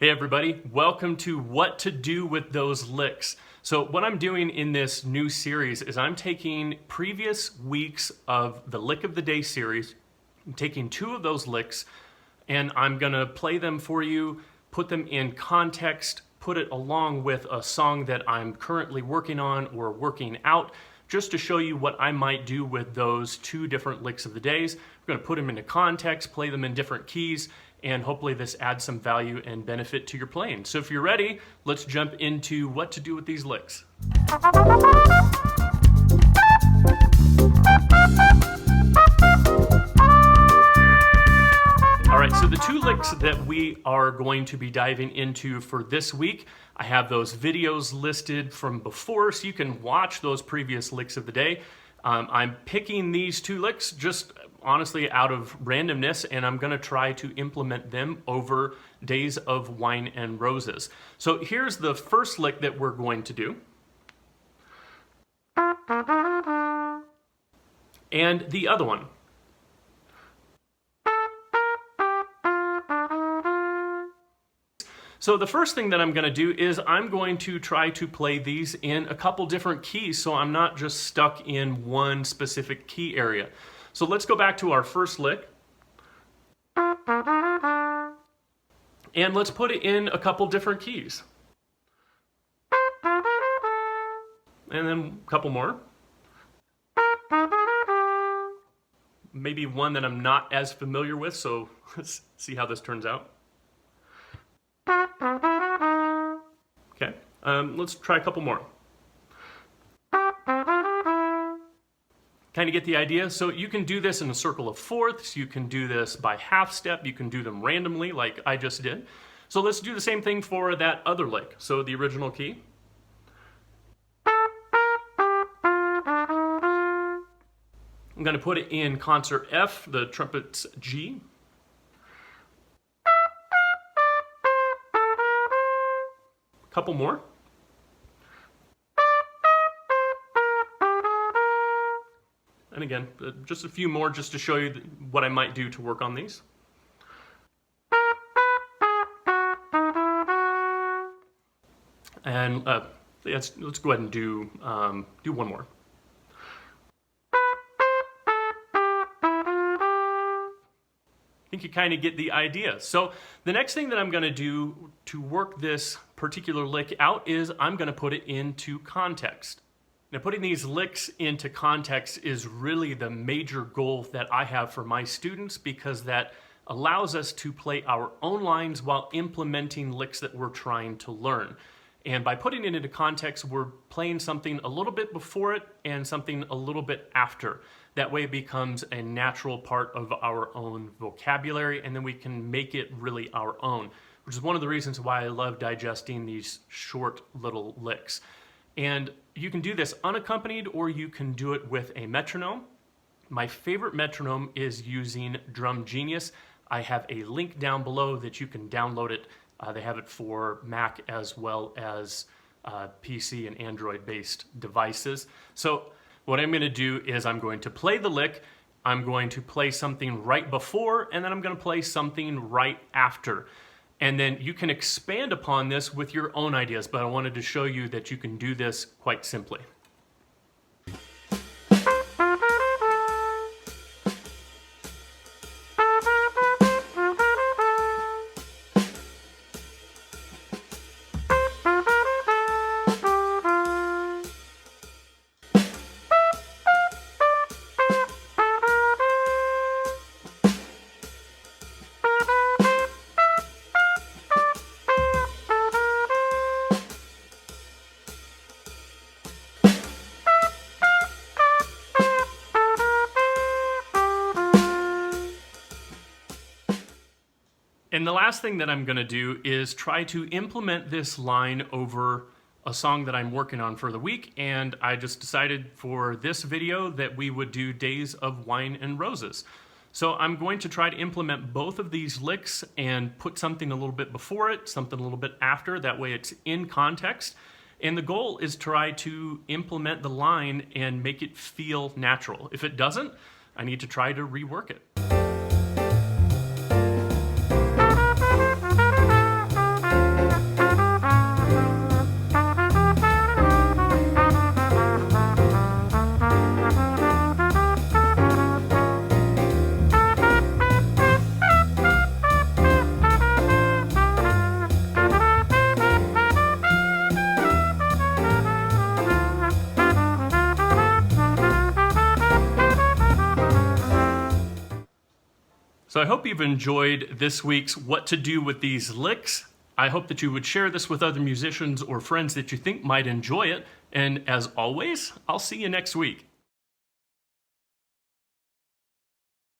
Hey everybody, welcome to What to Do with Those Licks. So what I'm doing in this new series is I'm taking previous weeks of the Lick of the Day series, I'm taking two of those licks, and I'm gonna play them for you, put them in context, put it along with a song that I'm currently working on or working out, just to show you what I might do with those two different licks of the days. We're gonna put them into context, play them in different keys, and hopefully this adds some value and benefit to your playing. So if you're ready, let's jump into what to do with these licks. All right, so the two licks that we are going to be diving into for this week, I have those videos listed from before, so you can watch those previous licks of the day. I'm picking these two licks just honestly out of randomness, and I'm going to try to implement them over Days of Wine and Roses. So here's the first lick that we're going to do. And the other one. So the first thing that I'm going to do is I'm going to try to play these in a couple different keys so I'm not just stuck in one specific key area. So let's go back to our first lick. And let's put it in a couple different keys. And then a couple more. Maybe one that I'm not as familiar with, so let's see how this turns out. Okay, let's try a couple more. Kind of get the idea? So you can do this in a circle of fourths, you can do this by half step, you can do them randomly like I just did. So let's do the same thing for that other lick. So the original key. I'm going to put it in concert F, the trumpet's G. Couple more. And again, just a few more just to show you what I might do to work on these. And let's go ahead and do one more. I think you kind of get the idea. So the next thing that I'm going to do to work this particular lick out is I'm going to put it into context. Now, putting these licks into context is really the major goal that I have for my students, because that allows us to play our own lines while implementing licks that we're trying to learn. And by putting it into context, we're playing something a little bit before it and something a little bit after. That way it becomes a natural part of our own vocabulary, and then we can make it really our own, which is one of the reasons why I love digesting these short little licks. And you can do this unaccompanied, or you can do it with a metronome. My favorite metronome is using Drum Genius. I have a link down below that you can download it. They have it for Mac as well as PC and Android-based devices. So what I'm going to do is I'm going to play the lick, I'm going to play something right before, and then I'm going to play something right after. And then you can expand upon this with your own ideas, but I wanted to show you that you can do this quite simply. And the last thing that I'm going to do is try to implement this line over a song that I'm working on for the week, and I just decided for this video that we would do Days of Wine and Roses. So I'm going to try to implement both of these licks and put something a little bit before it, something a little bit after, that way it's in context. And the goal is try to implement the line and make it feel natural. If it doesn't, I need to try to rework it. So I hope you've enjoyed this week's What to Do with These Licks. I hope that you would share this with other musicians or friends that you think might enjoy it. And as always, I'll see you next week.